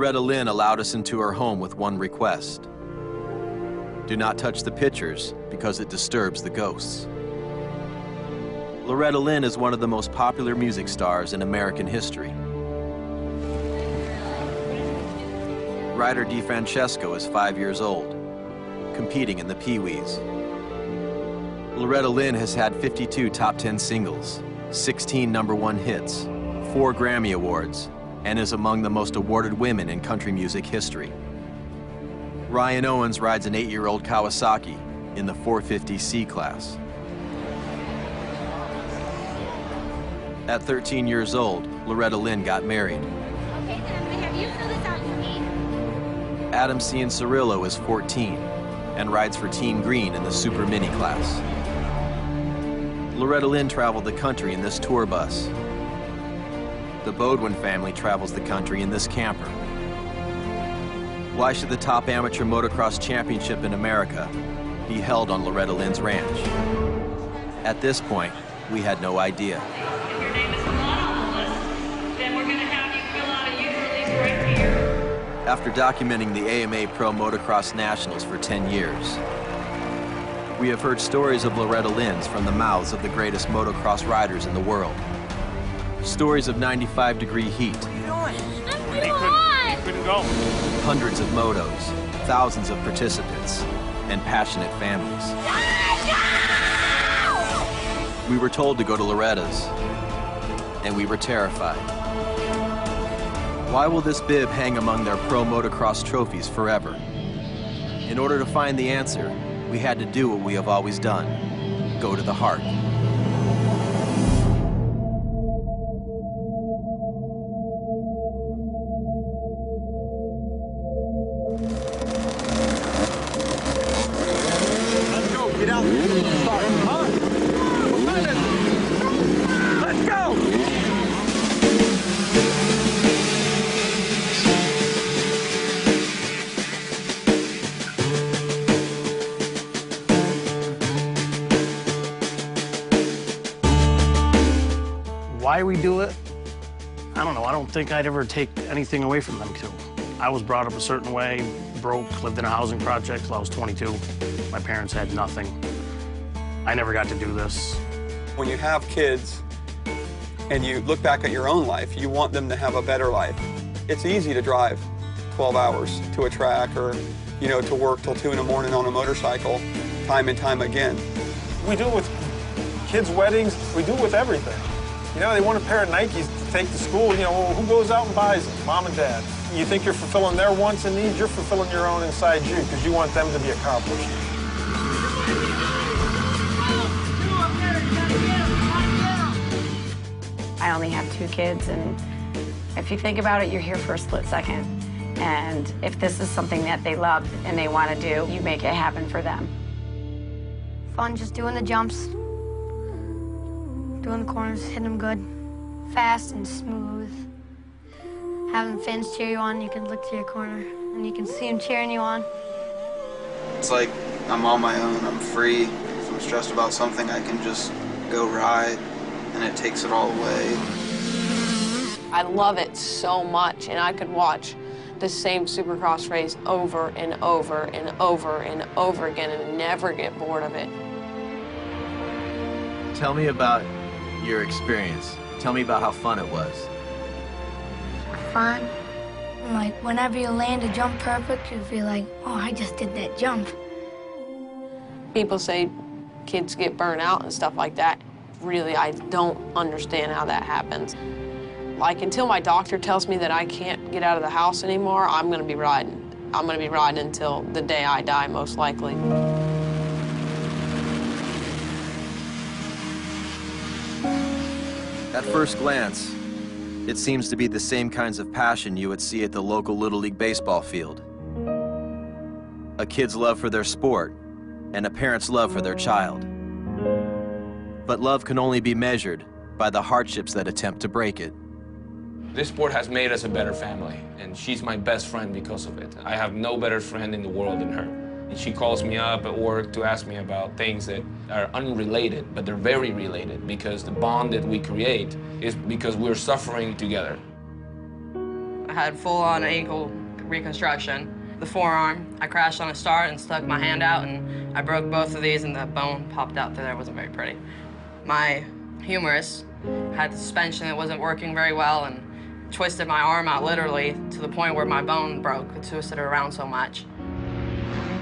Loretta Lynn allowed us into her home with one request. Do not touch the pictures because it disturbs the ghosts. Loretta Lynn is one of the most popular music stars in American history. Ryder DeFrancesco is 5 years old, competing in the Pee-wees. Loretta Lynn has had 52 top 10 singles, 16 #1 hits, 4 Grammy Awards, and is among the most awarded women in country music history. Ryan Owens rides an 8-year-old Kawasaki in the 450C class. At 13 years old, Loretta Lynn got married. Okay, then I'm gonna have you fill this out for me. Adam Cianciarillo is 14 and rides for Team Green in the Super Mini class. Loretta Lynn traveled the country in this tour bus. The Bodwin family travels the country in this camper. Why should the top amateur motocross championship in America be held on Loretta Lynn's ranch? At this point, we had no idea. If your name is not on the list, then we're going to have you fill out a youth release right here. After documenting the AMA Pro Motocross Nationals for 10 years, we have heard stories of Loretta Lynn's from the mouths of the greatest motocross riders in the world. Stories of 95-degree heat. What are you doing? I'm too hot! He couldn't go. Hundreds of motos, thousands of participants, and passionate families. We were told to go to Loretta's, and we were terrified. Why will this bib hang among their pro motocross trophies forever? In order to find the answer, we had to do what we have always done, go to the heart. Let's go, get out there. Start, huh? Let's go! Why we do it, I don't know. I don't think I'd ever take anything away from them, too. I was brought up a certain way, broke, lived in a housing project till I was 22. My parents had nothing. I never got to do this. When you have kids and you look back at your own life, you want them to have a better life. It's easy to drive 12 hours to a track or, you know, to work till 2 in the morning on a motorcycle, time and time again. We do it with kids' weddings. We do it with everything. You know, they want a pair of Nikes to take to school. You know, well, who goes out and buys them? Mom and Dad. You think you're fulfilling their wants and needs, you're fulfilling your own inside you because you want them to be accomplished. I only have 2 kids, and if you think about it, you're here for a split second. And if this is something that they love and they want to do, you make it happen for them. Fun just doing the jumps, doing the corners, hitting them good, fast and smooth. Having fans cheer you on, you can look to your corner and you can see them cheering you on. It's like I'm on my own, I'm free. If I'm stressed about something, I can just go ride and it takes it all away. I love it so much, and I could watch the same Supercross race over and over and over and over again and never get bored of it. Tell me about your experience. Tell me about how fun it was. Fun. Like, whenever you land a jump perfect, you feel like, oh, I just did that jump. People say kids get burnt out and stuff like that. Really, I don't understand how that happens. Like, until my doctor tells me that I can't get out of the house anymore, I'm gonna be riding. I'm gonna be riding until the day I die, most likely. At first glance, it seems to be the same kinds of passion you would see at the local Little League baseball field. A kid's love for their sport and a parent's love for their child. But love can only be measured by the hardships that attempt to break it. This sport has made us a better family, and she's my best friend because of it. I have no better friend in the world than her. And she calls me up at work to ask me about things that are unrelated, but they're very related because the bond that we create is because we're suffering together. I had full-on ankle reconstruction. The forearm, I crashed on a start and stuck my hand out, and I broke both of these, and the bone popped out through there. It wasn't very pretty. My humerus had suspension that wasn't working very well, and twisted my arm out literally to the point where my bone broke. It twisted it around so much.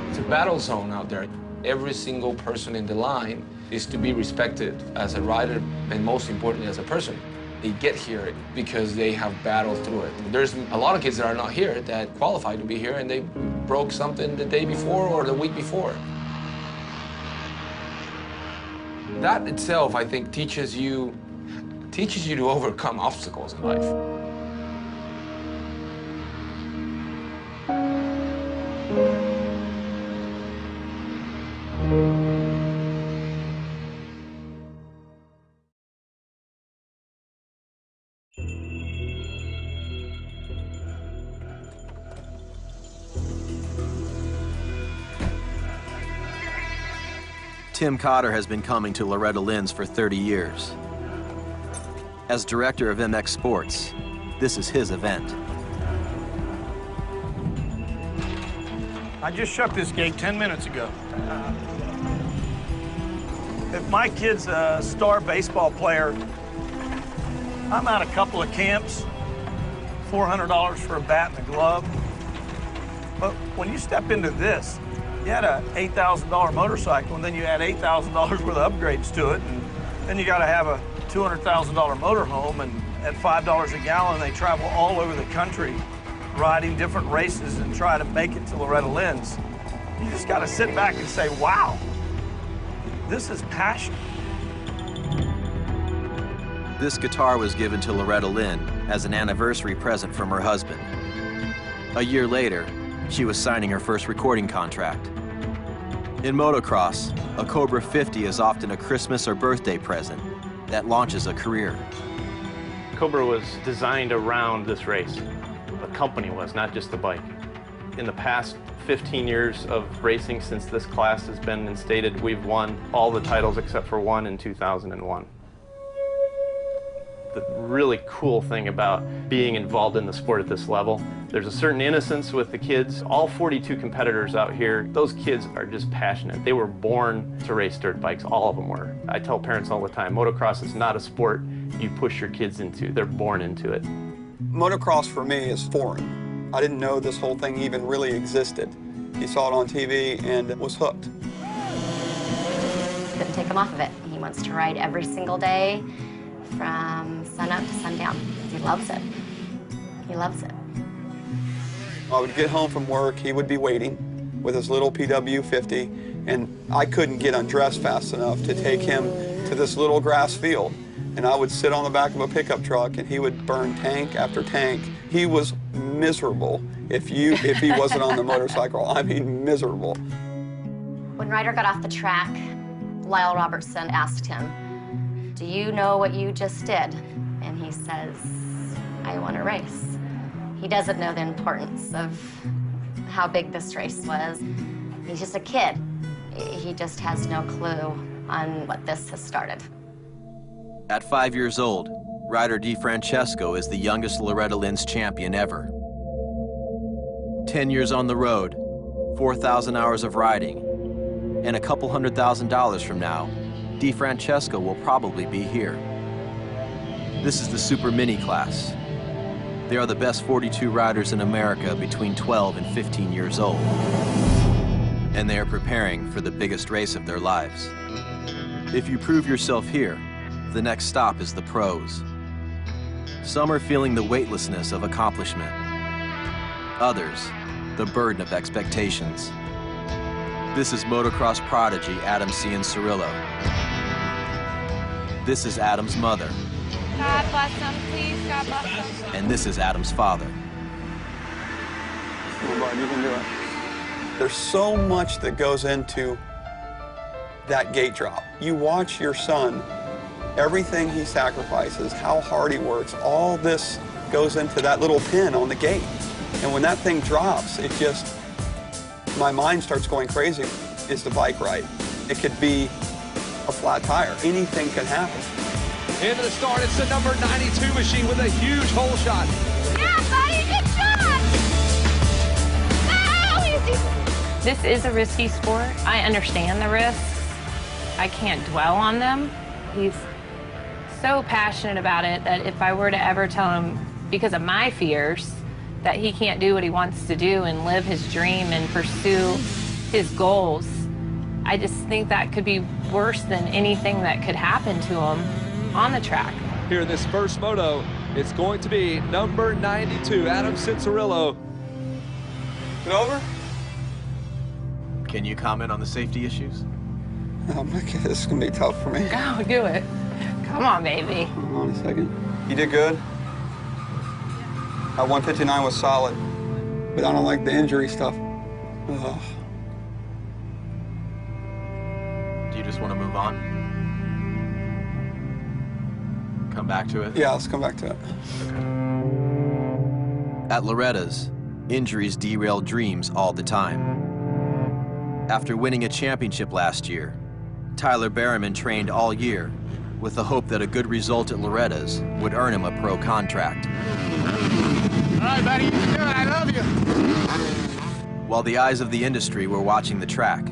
It's a battle zone out there. Every single person in the line is to be respected as a rider and most importantly as a person. They get here because they have battled through it. There's a lot of kids that are not here that qualify to be here and they broke something the day before or the week before. That itself, I think, teaches you to overcome obstacles in life. Tim Cotter has been coming to Loretta Lynn's for 30 years. As director of MX Sports, this is his event. I just shut this gate 10 minutes ago. If my kid's a star baseball player, I'm at a couple of camps, $400 for a bat and a glove. But when you step into this, you had an $8,000 motorcycle, and then you add $8,000 worth of upgrades to it, and then you got to have a $200,000 motorhome, and at $5 a gallon, they travel all over the country, riding different races and try to make it to Loretta Lynn's. You just got to sit back and say, wow, this is passion. This guitar was given to Loretta Lynn as an anniversary present from her husband. A year later, she was signing her first recording contract. In motocross, a Cobra 50 is often a Christmas or birthday present that launches a career. Cobra was designed around this race. The company was, not just the bike. In the past 15 years of racing since this class has been instated, we've won all the titles except for one in 2001. The really cool thing about being involved in the sport at this level, there's a certain innocence with the kids. All 42 competitors out here, those kids are just passionate. They were born to race dirt bikes, all of them were. I tell parents all the time, motocross is not a sport you push your kids into, they're born into it. Motocross for me is foreign. I didn't know this whole thing even really existed. He saw it on TV and was hooked. Couldn't take him off of it. He wants to ride every single day from sunup to sundown. He loves it. He loves it. I would get home from work, he would be waiting with his little PW 50, and I couldn't get undressed fast enough to take him to this little grass field. And I would sit on the back of a pickup truck and he would burn tank after tank. He was miserable if he wasn't on the motorcycle. I mean, miserable. When Ryder got off the track, Lyle Robertson asked him, "Do you know what you just did?" And he says, "I want to race." He doesn't know the importance of how big this race was. He's just a kid. He just has no clue on what this has started. At 5 years old, Ryder DeFrancesco is the youngest Loretta Lynn's champion ever. 10 years on the road, 4,000 hours of riding, and a couple $100,000 from now, DeFrancesco will probably be here. This is the Super Mini class. They are the best 42 riders in America between 12 and 15 years old. And they are preparing for the biggest race of their lives. If you prove yourself here, the next stop is the pros. Some are feeling the weightlessness of accomplishment. Others, the burden of expectations. This is motocross prodigy Adam Cianciarulo. This is Adam's mother. God bless him, please, God bless him. And this is Adam's father. Come on, bud, you can do it. There's so much that goes into that gate drop. You watch your son, everything he sacrifices, how hard he works, all this goes into that little pin on the gate. And when that thing drops, it just, my mind starts going crazy. Is the bike right? It could be a flat tire. Anything can happen. Into the start, it's the number 92 machine with a huge hole shot. Yeah, buddy, This is a risky sport. I understand the risks. I can't dwell on them. He's so passionate about it that if I were to ever tell him, because of my fears, that he can't do what he wants to do and live his dream and pursue his goals, I just think that could be worse than anything that could happen to him on the track. Here in this first moto, it's going to be number 92, Adam Cincerillo. Get over? Can you comment on the safety issues? Oh my God, this is gonna be tough for me. Go, do it. Come on, baby. Hold on a second. You did good. That 159 was solid, but I don't like the injury stuff. Ugh. Do you just want to move on? Come back to it? Yeah, let's come back to it. Okay. At Loretta's, injuries derail dreams all the time. After winning a championship last year, Tyler Berriman trained all year with the hope that a good result at Loretta's would earn him a pro contract. All right, buddy, you can do it. I love you. While the eyes of the industry were watching the track,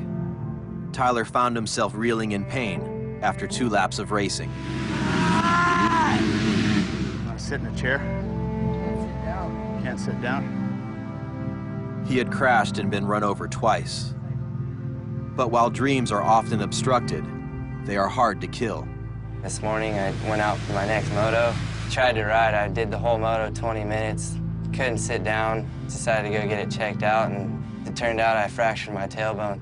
Tyler found himself reeling in pain after 2 laps of racing. Want to sit in a chair? Sit down. Can't sit down. He had crashed and been run over twice. But while dreams are often obstructed, they are hard to kill. This morning I went out for my next moto. Tried to ride, I did the whole moto, 20 minutes. Couldn't sit down, decided to go get it checked out, and it turned out I fractured my tailbone.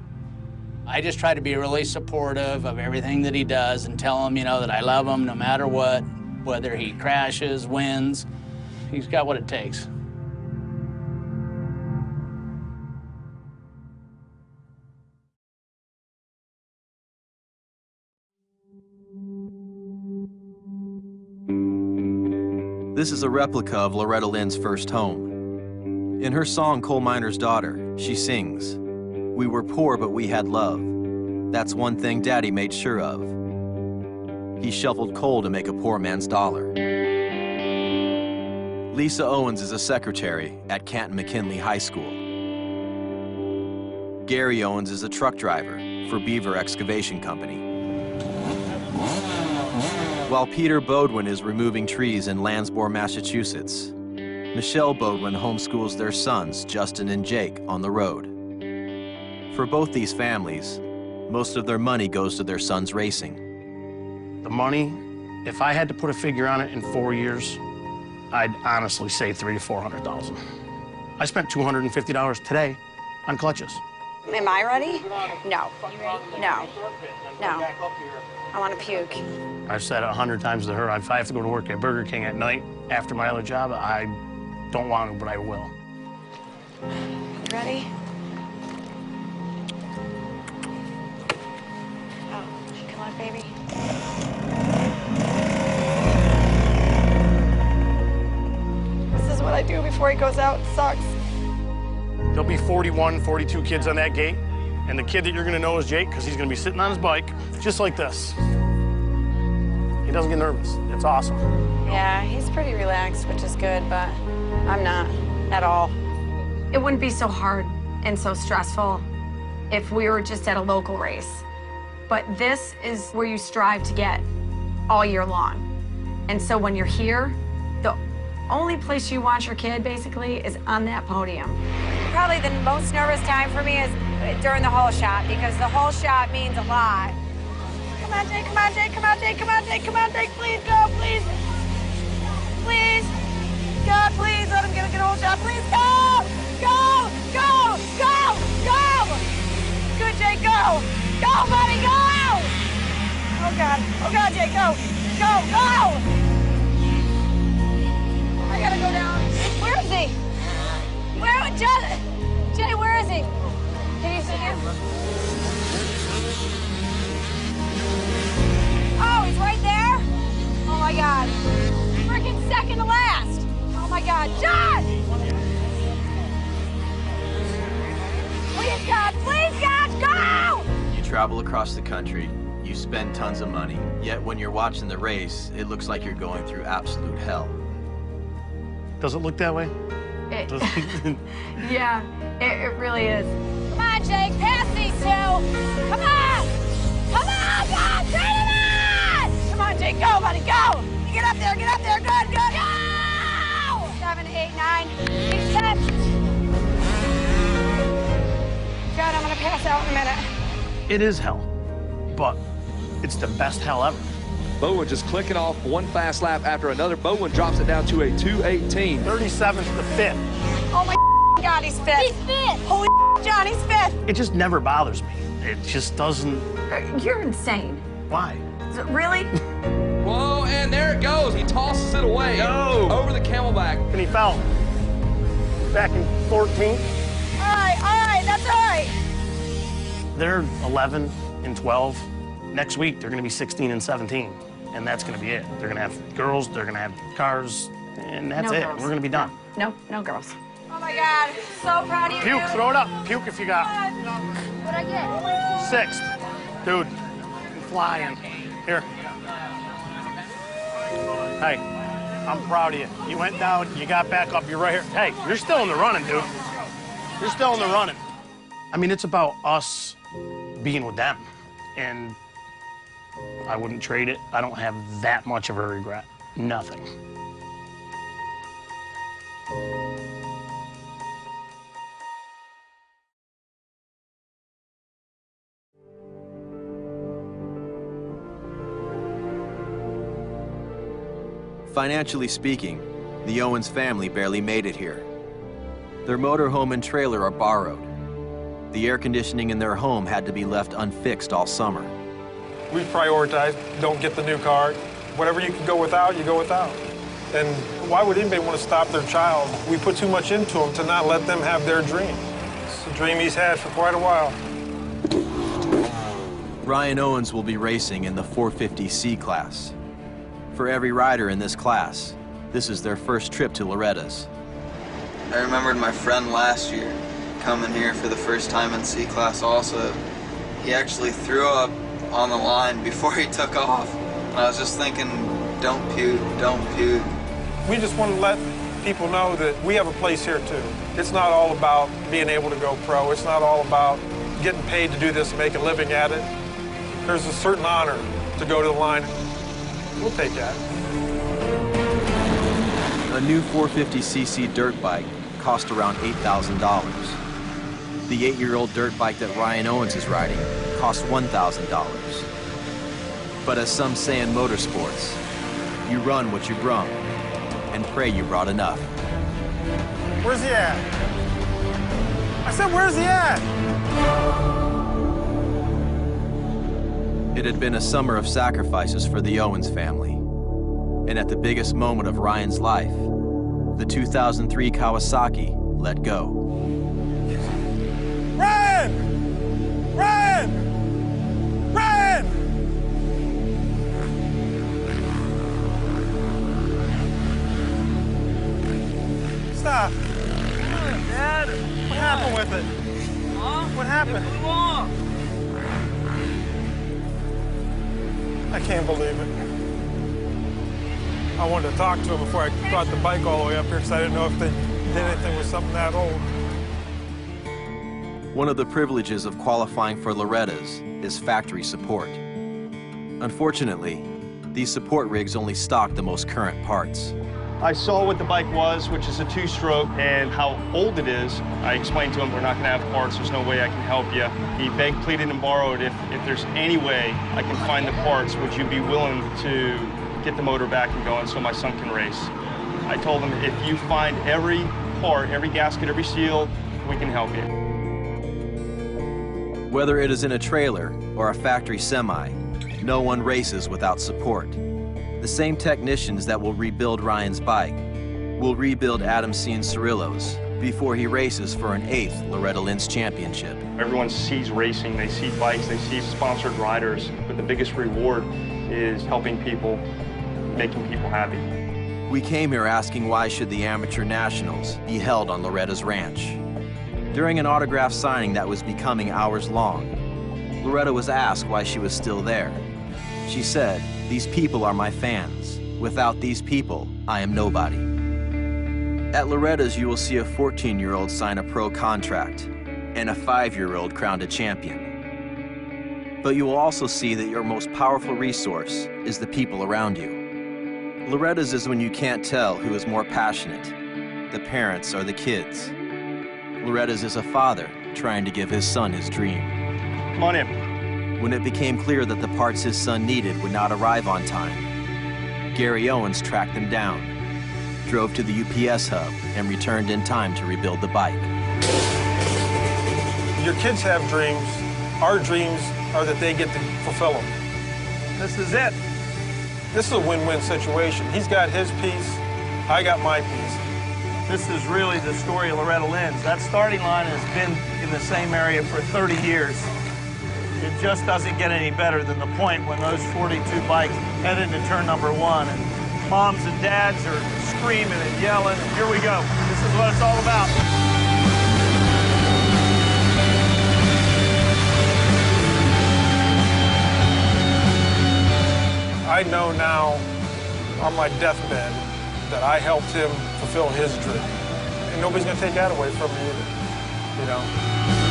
I just try to be really supportive of everything that he does and tell him, you know, that I love him no matter what, whether he crashes, wins. He's got what it takes. This is a replica of Loretta Lynn's first home. In her song, Coal Miner's Daughter, she sings, "We were poor, but we had love. That's one thing Daddy made sure of. He shoveled coal to make a poor man's dollar." Lisa Owens is a secretary at Canton McKinley High School. Gary Owens is a truck driver for Beaver Excavation Company. While Peter Bodwin is removing trees in Lansborough, Massachusetts, Michelle Bodwin homeschools their sons, Justin and Jake, on the road. For both these families, most of their money goes to their sons' racing. The money, if I had to put a figure on it in 4 years, I'd honestly say $300,000 to $400,000. I spent $250 today on clutches. Am I ready? No. No. No. I want to puke. I've said it 100 times to her, if I have to go to work at Burger King at night after my other job, I don't want to, but I will. You ready? Oh, come on, baby. This is what I do before he goes out. It sucks. There'll be 41, 42 kids on that gate, and the kid that you're going to know is Jake, because he's going to be sitting on his bike, just like this. He doesn't get nervous. It's awesome. Yeah, he's pretty relaxed, which is good, but I'm not at all. It wouldn't be so hard and so stressful if we were just at a local race. But this is where you strive to get all year long. And so when you're here, the only place you want your kid, basically, is on that podium. Probably the most nervous time for me is during the whole shot, because the whole shot means a lot. Come on, Jake, come on, Jake, come on, Jake, come on, Jake, come on, Jake, please, go, please. Please. God, please, let him get a good whole shot. Please, go! Go! Go! Go! Go! Good, Jake, go! Go, buddy, go! Oh, God. Oh, God, Jake, go! Go! Go! I gotta go down. Where is he? Where? Jay, where is he? Can you see him? Oh, he's right there? Oh, my God. Freaking second to last. Oh, my God. John! Please, God, go! You travel across the country, you spend tons of money, yet when you're watching the race, it looks like you're going through absolute hell. Does it look that way? Yeah, it really is. Come on, on, Jake. Pass these two. Come on. Come on, God. Turn it on. Come on, Jake. Go, buddy. Go. Get up there. Get up there. Good, good. Go. 7, 8, 9, 8, 10. God, I'm going to pass out in a minute. It is hell, but it's the best hell ever. Bowen just clicking off one fast lap after another. Bowen drops it down to a 2:18. 37's the fifth. Oh, my God, he's fifth. He's fifth. Holy John, he's fifth. It just never bothers me. It just doesn't. You're insane. Why? Really? Whoa, and there it goes. He tosses it away over the camelback. And he fell back in 14. All right, that's all right. They're 11 and 12. Next week, they're going to be 16 and 17. And that's going to be it. They're going to have girls, they're going to have cars, and that's it. Girls. We're going to be done. No girls. Oh, my God. So proud of you. Puke, throw it up. Puke if you got. What'd I get? Sixth. Dude, you're flying. Here. Hey, I'm proud of you. You went down, you got back up, you're right here. Hey, you're still in the running, dude. You're still in the running. I mean, it's about us being with them. And I wouldn't trade it. I don't have that much of a regret. Nothing. Financially speaking, the Owens family barely made it here. Their motorhome and trailer are borrowed. The air conditioning in their home had to be left unfixed all summer. We prioritize, don't get the new car. Whatever you can go without, you go without. And why would anybody want to stop their child? We put too much into them to not let them have their dream. It's a dream he's had for quite a while. Ryan Owens will be racing in the 450C class. For every rider in this class, this is their first trip to Loretta's. I remembered my friend last year coming here for the first time in C-Class also. He actually threw up on the line before he took off. And I was just thinking, don't puke, don't puke. We just want to let people know that we have a place here too. It's not all about being able to go pro. It's not all about getting paid to do this and make a living at it. There's a certain honor to go to the line. We'll take that. A new 450cc dirt bike cost around $8,000. The 8-year-old dirt bike that Ryan Owens is riding cost $1,000. But as some say in motorsports, you run what you brung and pray you brought enough. Where's he at? I said, where's he at? It had been a summer of sacrifices for the Owens family. And at the biggest moment of Ryan's life, the 2003 Kawasaki let go. Ryan! Ryan! Ryan! Stop. Dad, what happened with it? What happened? I can't believe it. I wanted to talk to him before I brought the bike all the way up here because I didn't know if they did anything with something that old. One of the privileges of qualifying for Loretta's is factory support. Unfortunately, these support rigs only stock the most current parts. I saw what the bike was, which is a two-stroke, and how old it is. I explained to him we're not going to have parts, there's no way I can help you. He begged, pleaded, and borrowed, if there's any way I can find the parts, would you be willing to get the motor back and going so my son can race? I told him, if you find every part, every gasket, every seal, we can help you. Whether it is in a trailer or a factory semi, no one races without support. The same technicians that will rebuild Ryan's bike will rebuild Adam Cianciarulo's before he races for an 8th Loretta Lynn's championship. Everyone sees racing, they see bikes, they see sponsored riders, but the biggest reward is helping people, making people happy. We came here asking why should the Amateur Nationals be held on Loretta's ranch. During an autograph signing that was becoming hours long, Loretta was asked why she was still there. She said, "These people are my fans. Without these people, I am nobody." At Loretta's, you will see a 14-year-old sign a pro contract. and a 5-year-old crowned a champion. But you will also see that your most powerful resource is the people around you. Loretta's is when you can't tell who is more passionate, the parents or the kids. Loretta's is a father trying to give his son his dream. Come on in. When it became clear that the parts his son needed would not arrive on time, Gary Owens tracked them down, drove to the UPS hub, and returned in time to rebuild the bike. Your kids have dreams. Our dreams are that they get to fulfill them. This is it. This is a win-win situation. He's got his piece, I got my piece. This is really the story of Loretta Lynn's. That starting line has been in the same area for 30 years. It just doesn't get any better than the point when those 42 bikes head into turn number 1 and moms and dads are screaming and yelling. And here we go. This is what it's all about. I know now on my deathbed that I helped him fulfill his dream. And nobody's gonna take that away from me either, you know?